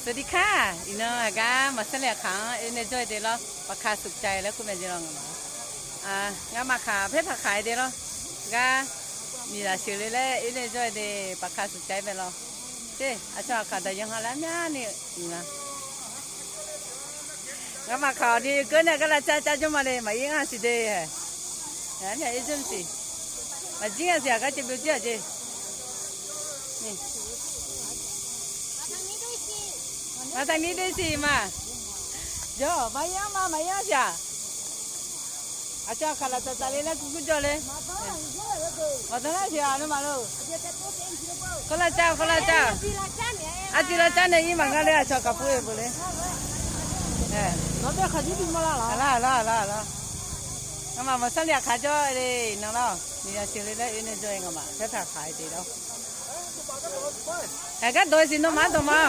สวัสดีค่ะอีน้องก็มาเสนอข่าวในจอยเดลประคาสุขใจแล้วคุณแม่จะลองมางามาขาเพชรผักขายเดลก็มีละชื่อเลยแหละในจอยเดประคาสุขใจไปแล้วเจ้อาชอบขาแต่ยังหาแล้วเนี่ยนี่นะงามาขาดีเกินเนี่ยก็ละจ้าจุมาเลยมายิงอ่ะสิเด้เนี่ยอีจุ่มสิมาจริงอ่ะสิก็จะเป็นเจ้าเจ้นี่มาทางนี้ด้วยสิมาเดี๋ยวมายังจ้ะอาจารย์ขาลาตาเลยนะกุญจเลยมาตรงนั้นสิอ่ะนู่นมาลูกคนละเจ้าอาจิละจ้าเนี่ยอีมังกันเลยอาชอบกับผู้เอ๋ไปเลยเราได้ขยี้ดิมาแล้วละงั้นมาสั่งเรียกข้าจ้อยเลยน้องๆนี่ชื่อเลยอินเจอยงั้นมาเพชรขายดีแล้วก็โดยสิน้องมาตัวมา